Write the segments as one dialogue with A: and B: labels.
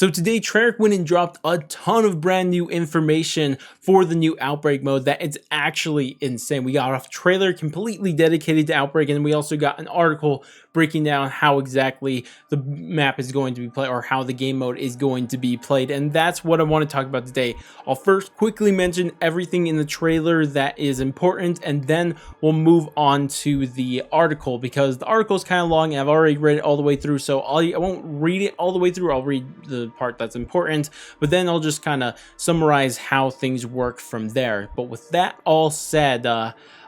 A: So today Treyarch went and dropped a ton of brand new information for the new Outbreak mode that it's actually insane. We got a trailer completely dedicated to Outbreak, and then we also got an article breaking down how exactly the map is going to be played, or how the game mode is going to be played, and that's what I want to talk about today. I'll first quickly mention everything in the trailer that is important, and then we'll move on to the article, because the article is kind of long and I've already read it all the way through, so I won't read it all the way through. I'll read the part that's important, but then I'll just kind of summarize how things work from there. But with that all said,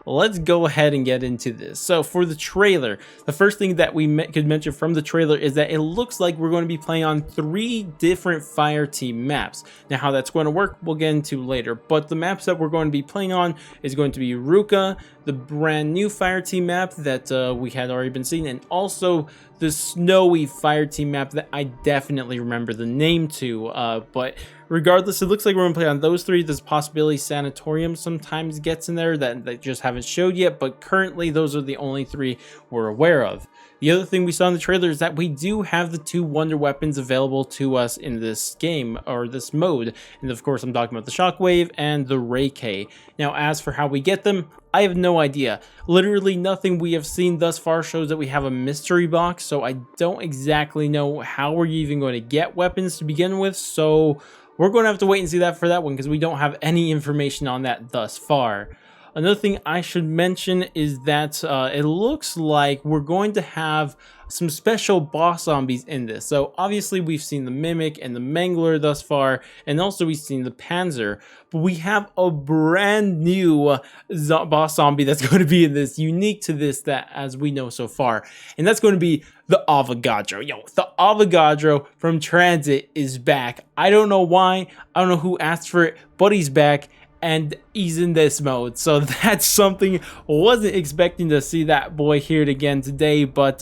A: let's go ahead and get into this. So for the trailer, the first thing that we could mention from the trailer is that it looks like we're going to be playing on 3 different fire team maps. Now how that's going to work, we'll get into later, but the maps that we're going to be playing on is going to be Ruka, the brand new fire team map that we had already been seeing, and also the snowy fire team map that I definitely remember the name to, but regardless, it looks like we're going to play on those 3. There's a possibility Sanatorium sometimes gets in there that they just haven't showed yet, but currently those are the only 3 we're aware of. The other thing we saw in the trailer is that we do have the 2 wonder weapons available to us in this game, or this mode, and of course I'm talking about the Shockwave and the Ray K. Now as for how we get them, I have no idea. Literally nothing we have seen thus far shows that we have a mystery box, so I don't exactly know how we're even going to get weapons to begin with, so we're going to have to wait and see that for that one, because we don't have any information on that thus far. Another thing I should mention is that it looks like we're going to have some special boss zombies in this. So obviously we've seen the Mimic and the Mangler thus far, and also we've seen the Panzer, but we have a brand new boss zombie that's going to be in this, unique to this, that as we know so far, and that's going to be the Avogadro. Yo, the Avogadro from Transit is back. I don't know why, I don't know who asked for it, but he's back. And he's in this mode, so that's something. Wasn't expecting to see that boy here again today, but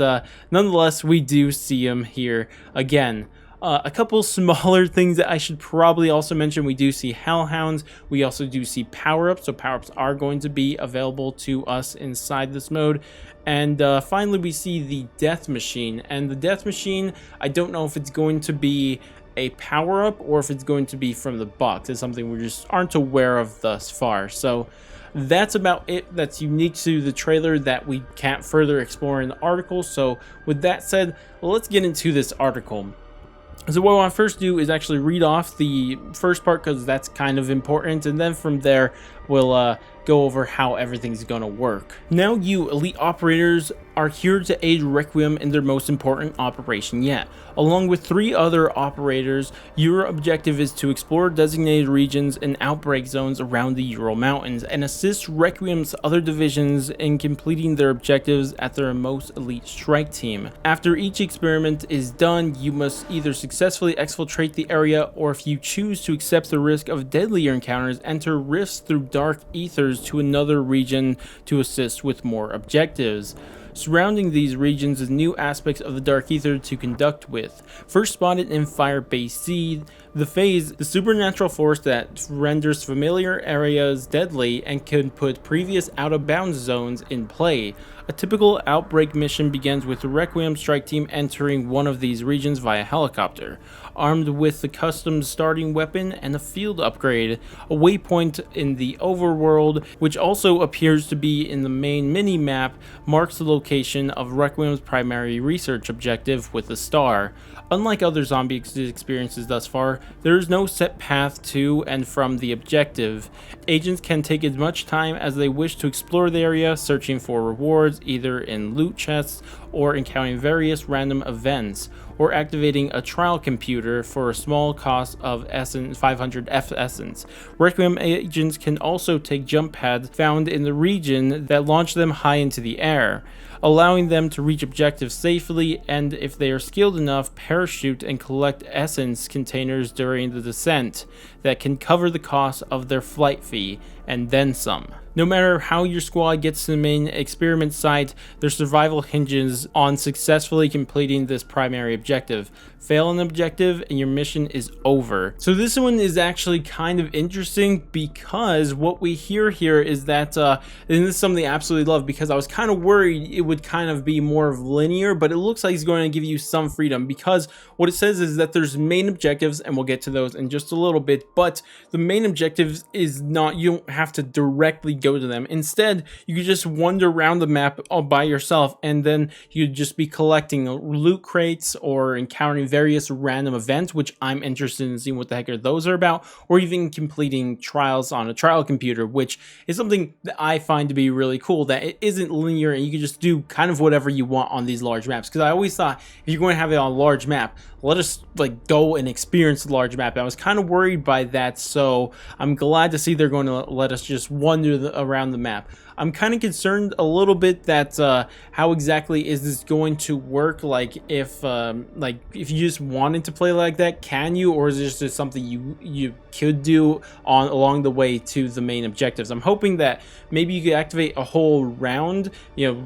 A: nonetheless, we do see him here again. A couple smaller things that I should probably also mention: we do see Hellhounds, we also do see power-ups, so power-ups are going to be available to us inside this mode. And finally, we see the Death Machine, and the Death Machine, I don't know if it's going to be a power-up or if it's going to be from the box. It's something we just aren't aware of thus far. So that's about it that's unique to the trailer that we can't further explore in the article. So with that said, let's get into this article. So what I want to first do is actually read off the first part, because that's kind of important, and then from there we'll go over how everything's gonna work. Now you elite operators are here to aid Requiem in their most important operation yet. Along with 3 other operators, your objective is to explore designated regions and outbreak zones around the Ural Mountains and assist Requiem's other divisions in completing their objectives at their most elite strike team. After each experiment is done, you must either successfully exfiltrate the area, or if you choose to accept the risk of deadlier encounters, enter rifts through dark ethers to another region to assist with more objectives. Surrounding these regions is new aspects of the Dark Ether to conduct with. First spotted in Firebase C, the phase, the supernatural force that renders familiar areas deadly and can put previous out-of-bounds zones in play. A typical Outbreak mission begins with the Requiem strike team entering one of these regions via helicopter, armed with the custom starting weapon and a field upgrade. A waypoint in the overworld, which also appears to be in the main mini-map, marks the location of Requiem's primary research objective with a star. Unlike other zombie experiences thus far, there is no set path to and from the objective. Agents can take as much time as they wish to explore the area, searching for rewards either in loot chests or encountering various random events, or activating a trial computer for a small cost of 500 essence. Requiem agents can also take jump pads found in the region that launch them high into the air, allowing them to reach objectives safely, and if they are skilled enough, parachute and collect essence containers during the descent that can cover the cost of their flight fee, and then some. No matter how your squad gets to the main experiment site, their survival hinges on successfully completing this primary objective. objective. Fail an objective and your mission is over. So this one is actually kind of interesting because what we hear here is that, and this is something I absolutely love, because I was kind of worried it would kind of be more of linear, but it looks like he's going to give you some freedom, because what it says is that there's main objectives, and we'll get to those in just a little bit, but the main objectives is not, you don't have to directly go to them. Instead, you could just wander around the map all by yourself, and then you'd just be collecting loot crates or encountering various random events, which I'm interested in seeing what the heck are those are about, or even completing trials on a trial computer, which is something that I find to be really cool, that it isn't linear and you can just do kind of whatever you want on these large maps. Because I always thought, if you're going to have it on a large map, let us like go and experience the large map. I was kind of worried by that, so I'm glad to see they're going to let us just wander around the map. I'm kind of concerned a little bit that how exactly is this going to work? Like if you just wanted to play like that, can you, or is this just something you could do along the way to the main objectives? I'm hoping that maybe you could activate a whole round,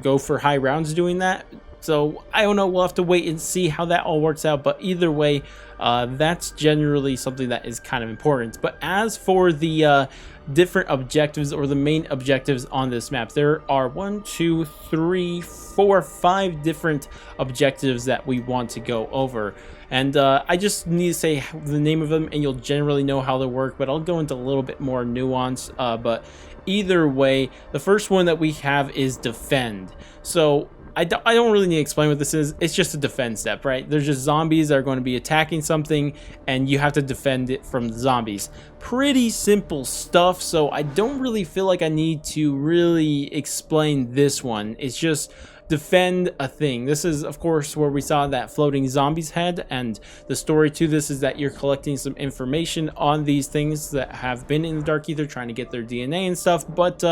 A: go for high rounds doing that. So I don't know, we'll have to wait and see how that all works out, but either way, that's generally something that is kind of important. But as for the different objectives, or the main objectives on this map, there are 1, 2, 3, 4, 5 different objectives that we want to go over. And I just need to say the name of them and you'll generally know how they work, but I'll go into a little bit more nuance. But either way, the first one that we have is defend. So I don't really need to explain what this is. It's just a defense step, right? There's just zombies that are going to be attacking something, and you have to defend it from the zombies. Pretty simple stuff, so I don't really feel like I need to really explain this one. It's just defend a thing. This is, of course, where we saw that floating zombies head, and the story to this is that you're collecting some information on these things that have been in the Dark Ether, trying to get their DNA and stuff, but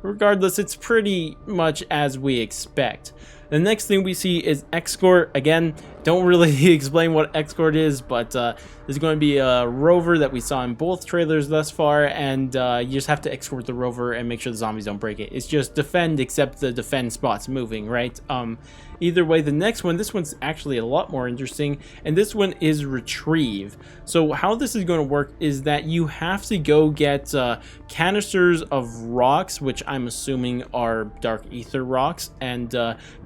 A: regardless, it's pretty much as we expect. The next thing we see is escort. Again, don't really explain what escort is, but there's going to be a rover that we saw in both trailers thus far, and you just have to escort the rover and make sure the zombies don't break it. It's just defend, except the defend spot's moving, right? Either way, the next one, this one's actually a lot more interesting, and this one is retrieve. So how this is going to work is that you have to go get canisters of rocks, which I'm assuming are Dark Ether rocks, and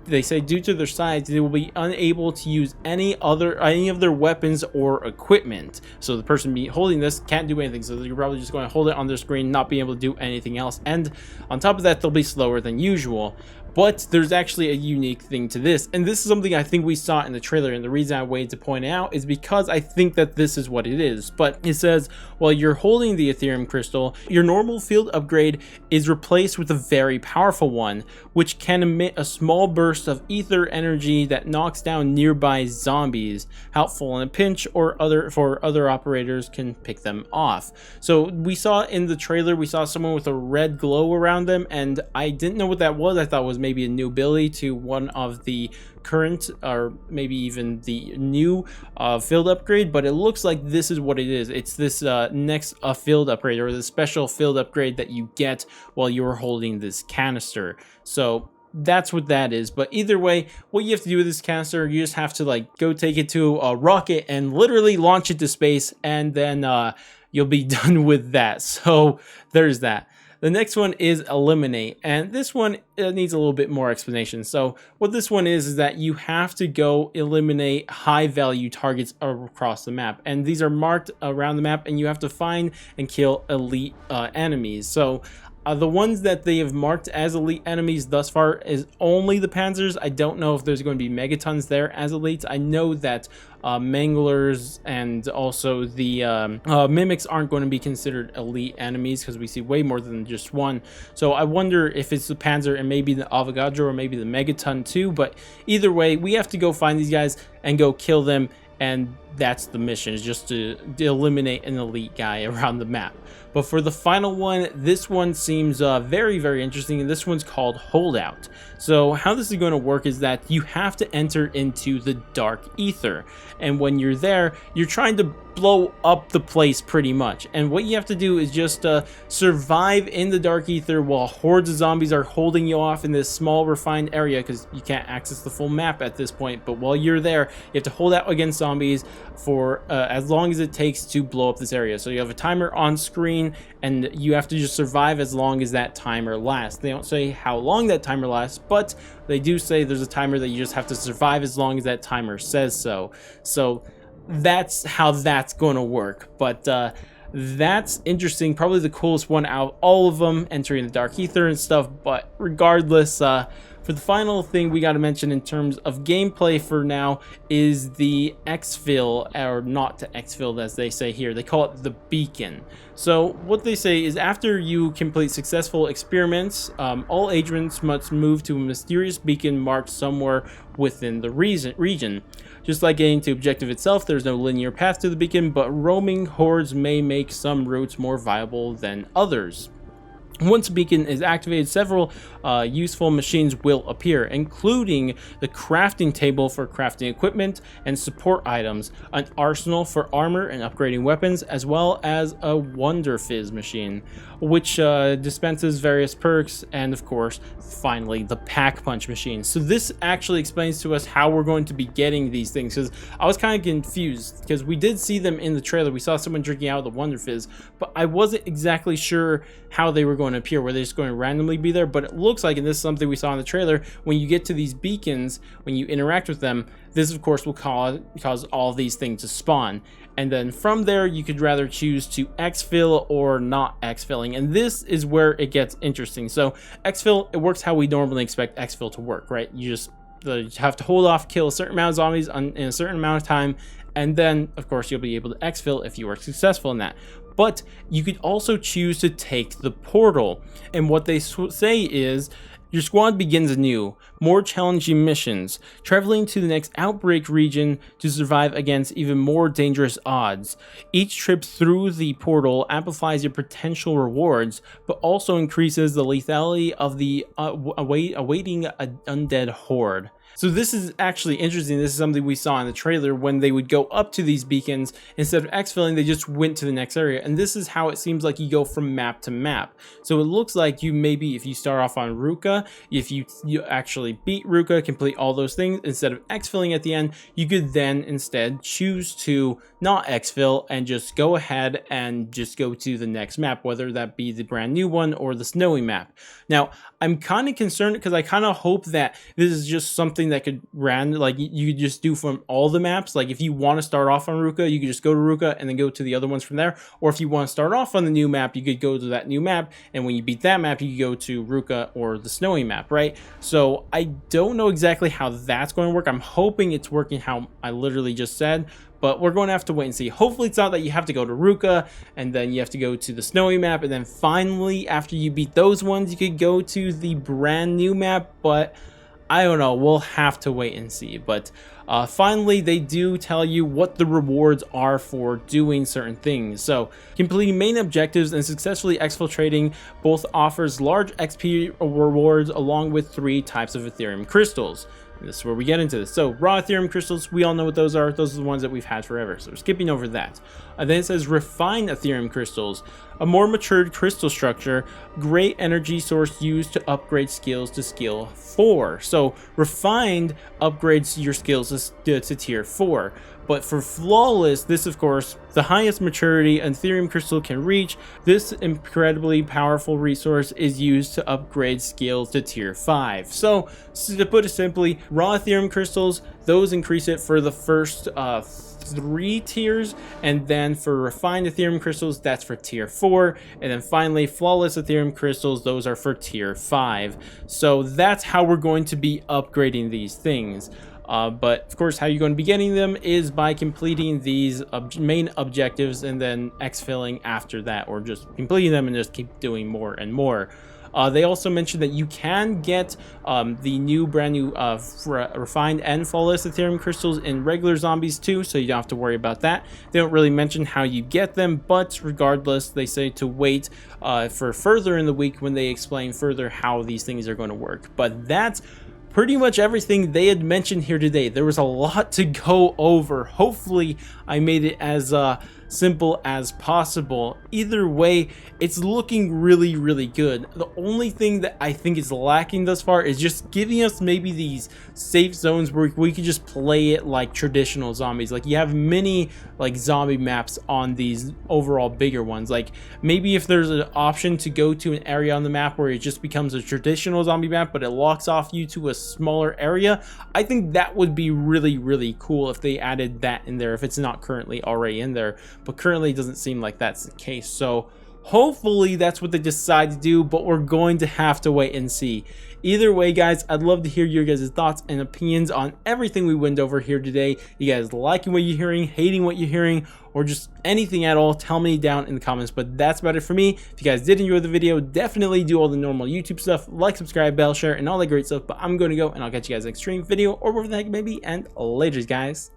A: they say due to their size, they will be unable to use any of their weapons or equipment. So the person holding this can't do anything. So you're probably just going to hold it on their screen, not being able to do anything else. And on top of that, they'll be slower than usual. But there's actually a unique thing to this, and this is something I think we saw in the trailer, and the reason I waited to point it out is because I think that this is what it is. But it says, while you're holding the Ethereum crystal, your normal field upgrade is replaced with a very powerful one, which can emit a small burst of ether energy that knocks down nearby zombies, helpful in a pinch, or other operators can pick them off. So we saw in the trailer, we saw someone with a red glow around them, and I didn't know what that was. I thought it was maybe a new ability to one of the current, or maybe even the new field upgrade, but it looks like this is what it is. It's this next field upgrade, or the special field upgrade that you get while you're holding this canister. So that's what that is. But either way, what you have to do with this canister, you just have to like go take it to a rocket and literally launch it to space, and then you'll be done with that. So there's that. The next one is eliminate, and this one needs a little bit more explanation. So what this one is that you have to go eliminate high value targets across the map, and these are marked around the map, and you have to find and kill elite enemies. So the ones that they have marked as elite enemies thus far is only the Panzers. I don't know if there's going to be Megatons there as elites. I know that Manglers and also the Mimics aren't going to be considered elite enemies, because we see way more than just one. So I wonder if it's the Panzer and maybe the Avogadro or maybe the Megaton too. But either way, we have to go find these guys and go kill them, and that's the mission, is just to eliminate an elite guy around the map. But for the final one, this one seems very, very interesting, and this one's called Holdout. So how this is going to work is that you have to enter into the Dark Ether, and when you're there, you're trying to blow up the place pretty much. And what you have to do is just survive in the Dark Ether while hordes of zombies are holding you off in this small refined area, because you can't access the full map at this point. But while you're there, you have to hold out against zombies for as long as it takes to blow up this area. So you have a timer on screen, and you have to just survive as long as that timer lasts. They don't say how long that timer lasts, but they do say there's a timer that you just have to survive as long as that timer says so. So that's how that's going to work. But that's interesting, probably the coolest one out of all of them, entering the Dark Ether and stuff. But regardless, for the final thing we got to mention in terms of gameplay for now is the Exfil, or not to Exfil as they say here, they call it the Beacon. So what they say is, after you complete successful experiments, all agents must move to a mysterious beacon marked somewhere within the region. Just like getting to objective itself, there's no linear path to the beacon, but roaming hordes may make some routes more viable than others. Once a beacon is activated, several useful machines will appear, including the crafting table for crafting equipment and support items, an arsenal for armor and upgrading weapons, as well as a Wonder Fizz machine, which dispenses various perks, and of course, finally, the Pack Punch machine. So this actually explains to us how we're going to be getting these things, because I was kind of confused, because we did see them in the trailer. We saw someone drinking out of the Wonder Fizz, but I wasn't exactly sure how they were going to appear. Were they just going to randomly be there? But it looks like, and this is something we saw in the trailer, when you get to these beacons, when you interact with them, this of course will cause all these things to spawn. And then from there, you could rather choose to exfil or not exfilling. And this is where it gets interesting. So exfil, it works how we normally expect exfil to work, right? You just have to hold off, kill a certain amount of zombies in a certain amount of time, and then of course you'll be able to exfil if you are successful in that. But you could also choose to take the portal, and what they say is, your squad begins anew, more challenging missions, traveling to the next Outbreak region to survive against even more dangerous odds. Each trip through the portal amplifies your potential rewards, but also increases the lethality of the awaiting undead horde. So this is actually interesting. This is something we saw in the trailer. When they would go up to these beacons, instead of exfilling, they just went to the next area. And this is how it seems like you go from map to map. So it looks like you maybe, if you start off on Ruka, if you actually beat Ruka, complete all those things, instead of exfilling at the end, you could then instead choose to not exfil and just go ahead and just go to the next map, whether that be the brand new one or the snowy map. Now, I'm kind of concerned because I kind of hope that this is just something that could like you could just do from all the maps. Like if you want to start off on Ruka, you could just go to Ruka and then go to the other ones from there. Or if you want to start off on the new map, you could go to that new map, and when you beat that map, you could go to Ruka or the snowy map, right? So I don't know exactly how that's going to work. I'm hoping it's working how I literally just said, but we're going to have to wait and see. Hopefully it's not that you have to go to Ruka and then you have to go to the snowy map, and then finally after you beat those ones you could go to the brand new map. But I don't know, we'll have to wait and see. But finally they do tell you what the rewards are for doing certain things. So completing main objectives and successfully exfiltrating both offers large XP rewards along with 3 types of Ethereum crystals. This is where we get into this. So raw Ethereum crystals, we all know what those are. Those are the ones that we've had forever, so we're skipping over that. Then it says refined Ethereum crystals, a more matured crystal structure, great energy source used to upgrade skills to skill 4. So refined upgrades your skills to tier 4. But for flawless, this of course, the highest maturity an Ethereum crystal can reach. This incredibly powerful resource is used to upgrade skills to tier 5. So to put it simply, raw Ethereum crystals, those increase it for the first 3 tiers, and then for refined Ethereum crystals, that's for tier 4, and then finally flawless Ethereum crystals, those are for tier 5. So that's how we're going to be upgrading these things. But of course, how you're going to be getting them is by completing these main objectives and then exfilling after that, or just completing them and just keep doing more and more. They also mentioned that you can get the new brand new refined and flawless Ethereum crystals in regular zombies too, so you don't have to worry about that. They don't really mention how you get them, but regardless, they say to wait for further in the week when they explain further how these things are going to work. But that's pretty much everything they had mentioned here today. There was a lot to go over. Hopefully I made it as simple as possible. Either way, it's looking really, really good. The only thing that I think is lacking thus far is just giving us maybe these safe zones where we could just play it like traditional zombies. Like you have many like zombie maps on these overall bigger ones. Like maybe if there's an option to go to an area on the map where it just becomes a traditional zombie map, but it locks off you to a smaller area, I think that would be really, really cool if they added that in there, if it's not currently already in there. But currently it doesn't seem like that's the case. So hopefully that's what they decide to do, but we're going to have to wait and see. Either way, guys, I'd love to hear your guys' thoughts and opinions on everything we went over here today. You guys liking what you're hearing, hating what you're hearing, or just anything at all, tell me down in the comments. But that's about it for me. If you guys did enjoy the video, definitely do all the normal YouTube stuff, like, subscribe, bell, share, and all that great stuff. But I'm going to go, and I'll catch you guys next stream, video, or whatever the heck it may be, and later, guys.